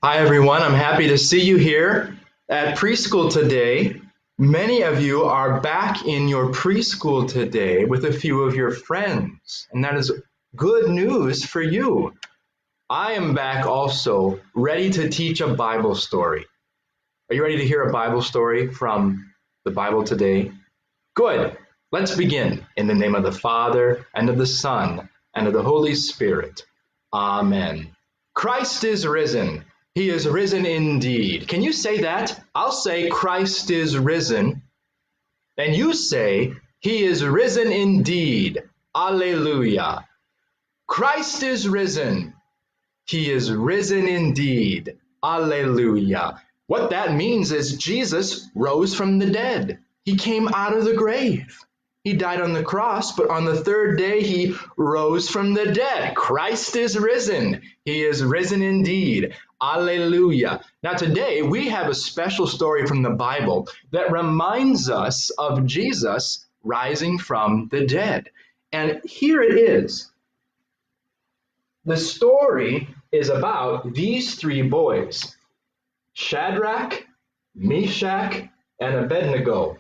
Hi, everyone. I'm happy to see you here at preschool today. Many of you are back in your preschool today with a few of your friends, and that is good news for you. I am back also, ready to teach a Bible story. Are you ready to hear a Bible story from the Bible today? Good. Let's begin. In the name of the Father, and of the Son, and of the Holy Spirit. Amen. Christ is risen. He is risen indeed. Can you say that? I'll say Christ is risen. And you say, He is risen indeed. Alleluia. Christ is risen. He is risen indeed. Alleluia. What that means is Jesus rose from the dead. He came out of the grave. He died on the cross, but on the third day he rose from the dead. Christ is risen. He is risen indeed. Alleluia. Now today we have a special story from the Bible that reminds us of Jesus rising from the dead. And here it is. The story is about these three boys, Shadrach, Meshach, and Abednego.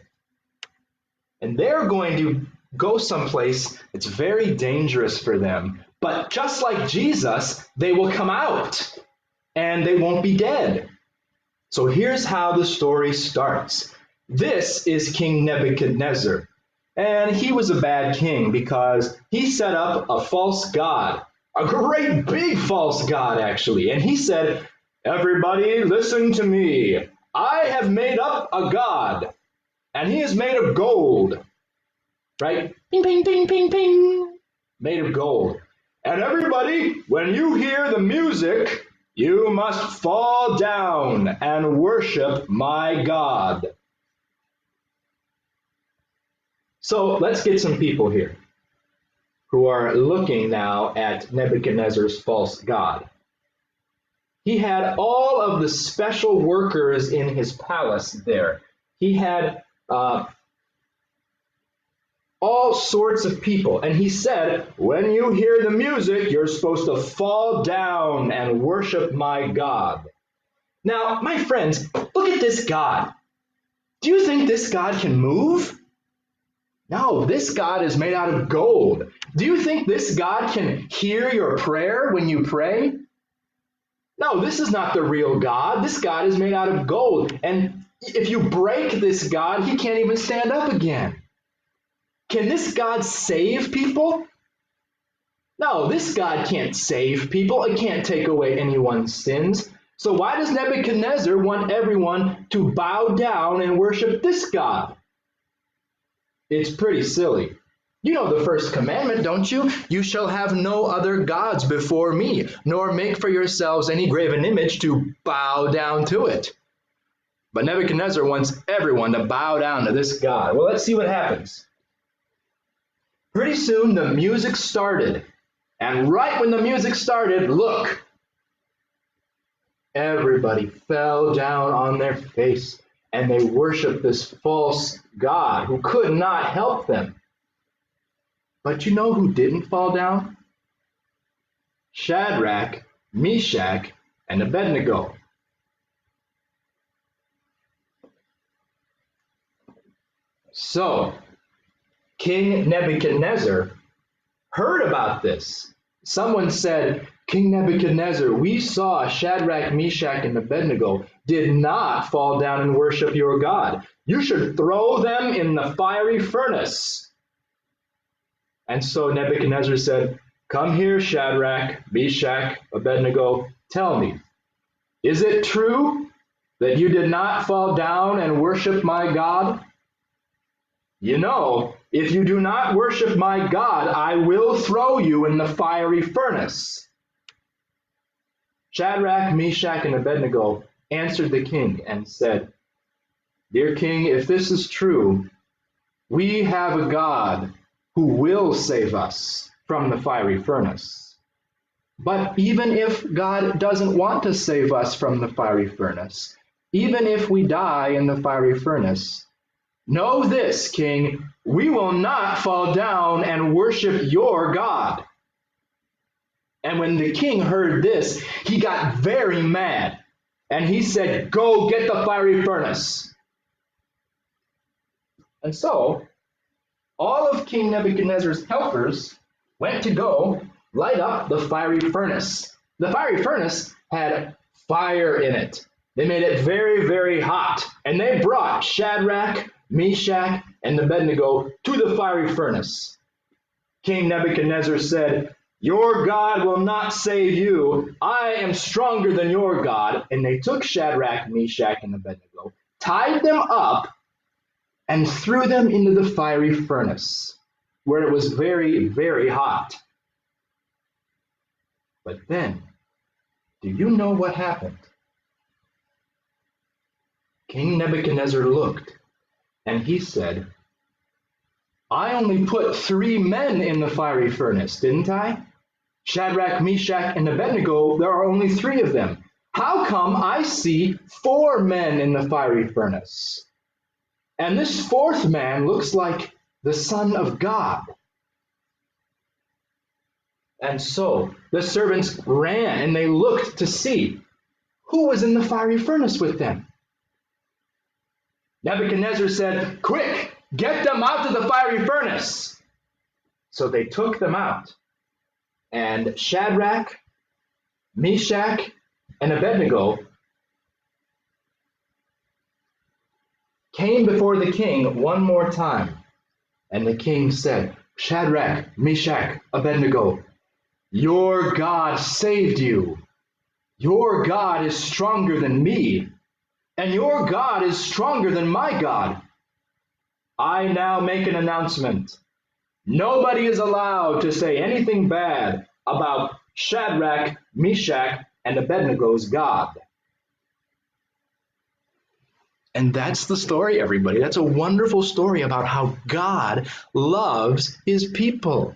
And they're going to go someplace that's very dangerous for them. But just like Jesus, they will come out and they won't be dead. So here's how the story starts. This is King Nebuchadnezzar. And he was a bad king because he set up a false god, a great big false god, actually. And he said, "Everybody, listen to me. I have made up a god. And he is made of gold," right? Ping, ping, ping, ping, ping. Made of gold. "And everybody, when you hear the music, you must fall down and worship my God." So let's get some people here who are looking now at Nebuchadnezzar's false god. He had all of the special workers in his palace there. He had all sorts of people. And he said, "When you hear the music, you're supposed to fall down and worship my God." Now, my friends, look at this God. Do you think this God can move? No, this God is made out of gold. Do you think this God can hear your prayer when you pray? No, this is not the real God. This God is made out of gold. And if you break this God, he can't even stand up again. Can this God save people? No, this God can't save people. It can't take away anyone's sins. So why does Nebuchadnezzar want everyone to bow down and worship this God? It's pretty silly. You know the first commandment, don't you? "You shall have no other gods before me, nor make for yourselves any graven image to bow down to it." But Nebuchadnezzar wants everyone to bow down to this God. Well, let's see what happens. Pretty soon the music started. And right when the music started, look, everybody fell down on their face and they worshiped this false god who could not help them. But you know who didn't fall down? Shadrach, Meshach, and Abednego. So, King Nebuchadnezzar heard about this. Someone said, "King Nebuchadnezzar, we saw Shadrach, Meshach, and Abednego did not fall down and worship your God. You should throw them in the fiery furnace." And so Nebuchadnezzar said, "Come here, Shadrach, Meshach, Abednego, tell me, is it true that you did not fall down and worship my God? You know, if you do not worship my God, I will throw you in the fiery furnace." Shadrach, Meshach, and Abednego answered the king and said, "Dear king, if this is true, we have a God who will save us from the fiery furnace. But even if God doesn't want to save us from the fiery furnace, even if we die in the fiery furnace, know this, king, we will not fall down and worship your God." And when the king heard this, he got very mad. And he said, go get the fiery furnace. And so all of King Nebuchadnezzar's helpers went to go light up the fiery furnace. The fiery furnace had fire in it. They made it very, very hot. And they brought Shadrach, Meshach, and Abednego to the fiery furnace. King Nebuchadnezzar said, your God will not save you. I am stronger than your God. And they took Shadrach, Meshach, and Abednego, tied them up, and threw them into the fiery furnace, where it was very, very hot. But then, do you know what happened? King Nebuchadnezzar looked, and he said, I only put 3 men in the fiery furnace, didn't I? Shadrach, Meshach, and Abednego, there are only 3 of them. How come I see 4 men in the fiery furnace? And this 4th man looks like the Son of God. And so the servants ran and they looked to see who was in the fiery furnace with them. Nebuchadnezzar said, quick, get them out of the fiery furnace. So they took them out. And Shadrach, Meshach, and Abednego came before the king one more time. And the king said, Shadrach, Meshach, Abednego, your God saved you. Your God is stronger than me, and your God is stronger than my God. I now make an announcement. Nobody is allowed to say anything bad about Shadrach, Meshach, and Abednego's God. And that's the story, everybody. That's a wonderful story about how God loves his people.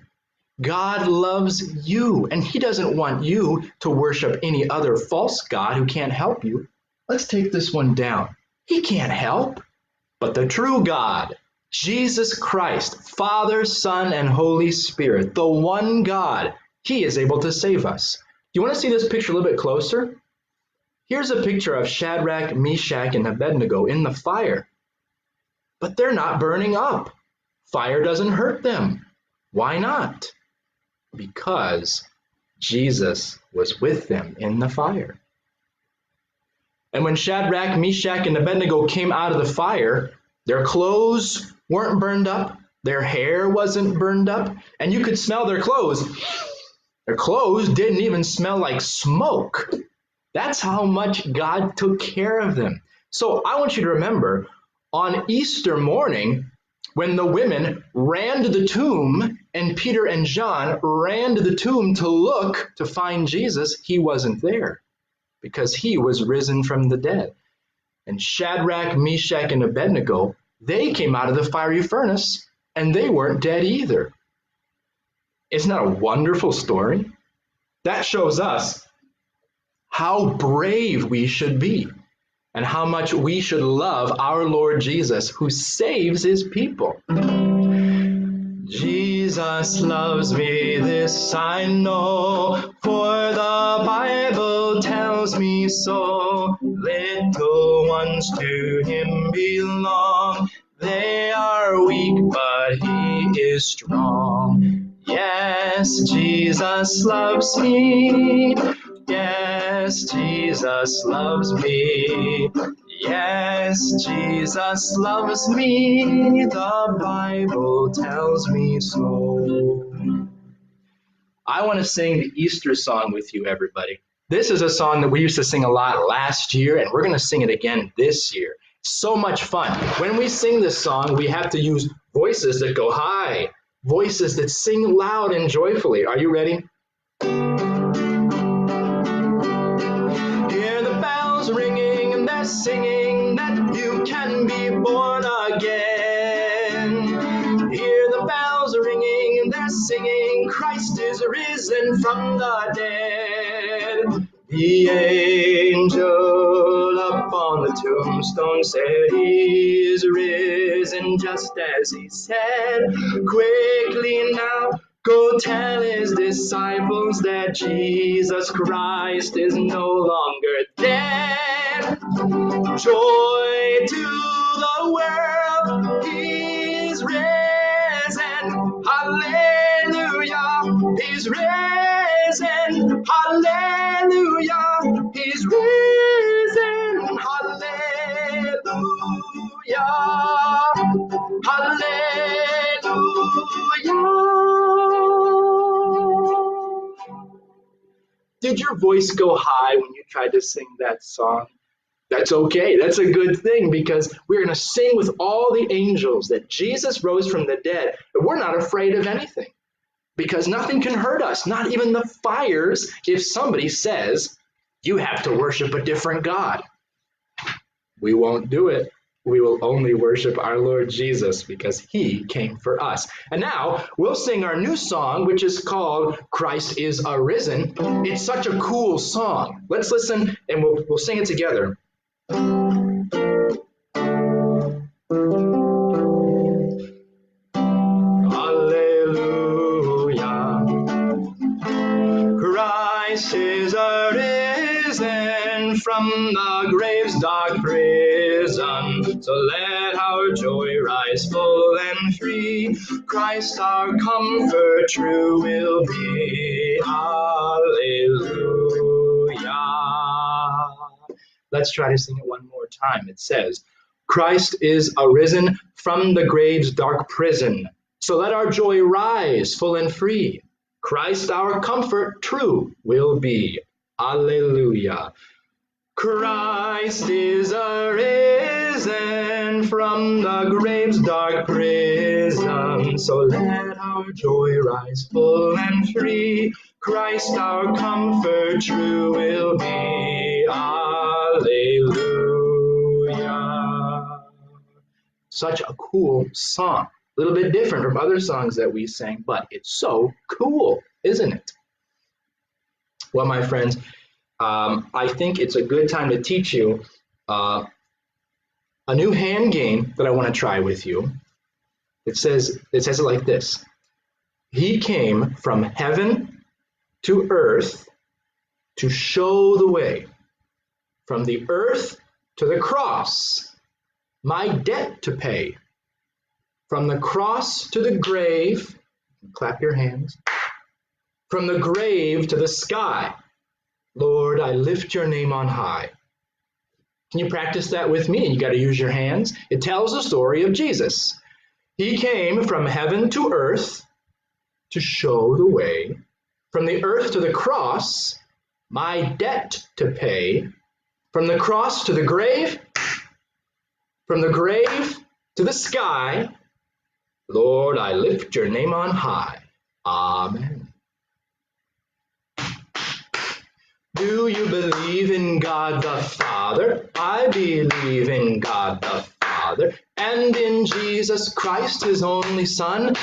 God loves you, and he doesn't want you to worship any other false god who can't help you. Let's take this one down. He can't help, but the true God, Jesus Christ, Father, Son, and Holy Spirit, the one God, he is able to save us. Do you want to see this picture a little bit closer? Here's a picture of Shadrach, Meshach, and Abednego in the fire. But they're not burning up. Fire doesn't hurt them. Why not? Because Jesus was with them in the fire. And when Shadrach, Meshach, and Abednego came out of the fire, their clothes weren't burned up, their hair wasn't burned up, and you could smell their clothes. Their clothes didn't even smell like smoke. That's how much God took care of them. So I want you to remember, on Easter morning, when the women ran to the tomb and Peter and John ran to the tomb to look to find Jesus, he wasn't there because he was risen from the dead. And Shadrach, Meshach, and Abednego, they came out of the fiery furnace and they weren't dead either. Isn't that a wonderful story? That shows us how brave we should be and how much we should love our Lord Jesus, who saves his people. Jesus loves me, this I know, for the Bible tells me so. Little ones to him belong. They are weak, but he is strong. Yes, Jesus loves me. Yes, Jesus loves me. Yes, Jesus loves me. The Bible tells me so. I want to sing the Easter song with you, everybody. This is a song that we used to sing a lot last year, and we're going to sing it again this year. So much fun. When we sing this song, we have to use voices that go high, voices that sing loud and joyfully. Are you ready? Ringing and they're singing that you can be born again. Hear the bells ringing and they're singing Christ is risen from the dead. The angel upon the tombstone said he is risen just as he said. Quickly now, go tell his disciples that Jesus Christ is no longer dead. Joy to the world, he's risen. Hallelujah, he's risen. Hallelujah, he's risen. Hallelujah, hallelujah. Did your voice go high when you tried to sing that song? That's okay. That's a good thing because we're going to sing with all the angels that Jesus rose from the dead. And we're not afraid of anything because nothing can hurt us, not even the fires, if somebody says you have to worship a different God. We won't do it. We will only worship our Lord Jesus because he came for us. And now we'll sing our new song, which is called Christ is Arisen. It's such a cool song. Let's listen and we'll sing it together. Hallelujah. Christ is arisen from the grave's dark prison. So let our joy rise full and free. Christ our comfort true will be. Hallelujah. Let's try to sing it one more time. It says, Christ is arisen from the grave's dark prison. So let our joy rise full and free. Christ our comfort true will be. Alleluia. Christ is arisen from the grave's dark prison. So let our joy rise full and free. Christ our comfort true will be. Alleluia. Such a cool song. A little bit different from other songs that we sang, but it's so cool, isn't it? Well, my friends, I think it's a good time to teach you a new hand game that I want to try with you. It says it like this. He came from heaven to earth to show the way. From the earth to the cross, my debt to pay. From the cross to the grave, clap your hands. From the grave to the sky, Lord, I lift your name on high. Can you practice that with me? And you got to use your hands. It tells the story of Jesus. He came from heaven to earth to show the way. From the earth to the cross, my debt to pay. From the cross to the grave, from the grave to the sky, Lord, I lift your name on high. Amen. Do you believe in God the Father? I believe in God the Father and in Jesus Christ, his only Son.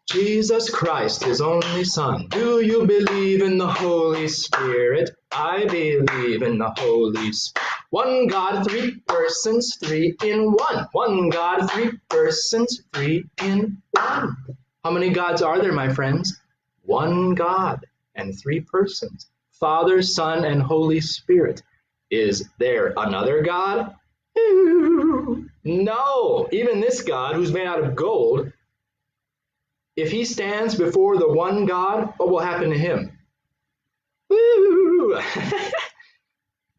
Jesus Christ, his only Son. Do you believe in the Holy Spirit? I believe in the Holy Spirit. One God, three persons, three in one. One God, three persons, three in one. How many gods are there, my friends? One God and three persons. Father, Son, and Holy Spirit. Is there another God? No. Even this God, who's made out of gold, if he stands before the one God, what will happen to him? Woo!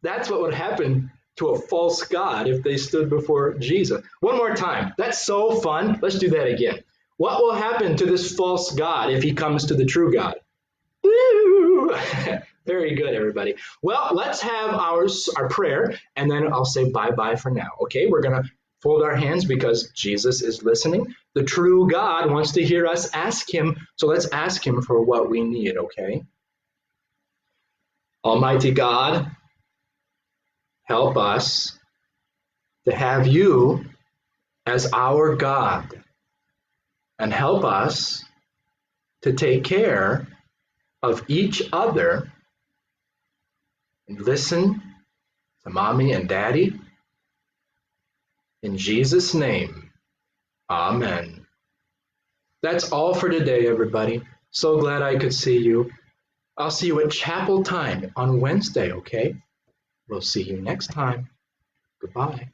That's what would happen to a false god if they stood before Jesus. One more time. That's so fun. Let's do that again. What will happen to this false god if he comes to the true God? Woo! Very good, everybody. Well, let's have our prayer, and then I'll say bye-bye for now. Okay, we're going to fold our hands because Jesus is listening. The true God wants to hear us ask him, so let's ask him for what we need, okay? Almighty God, help us to have you as our God, and help us to take care of each other and listen to mommy and daddy. In Jesus' name, amen. That's all for today, everybody. So glad I could see you. I'll see you at chapel time on Wednesday, okay? We'll see you next time. Goodbye.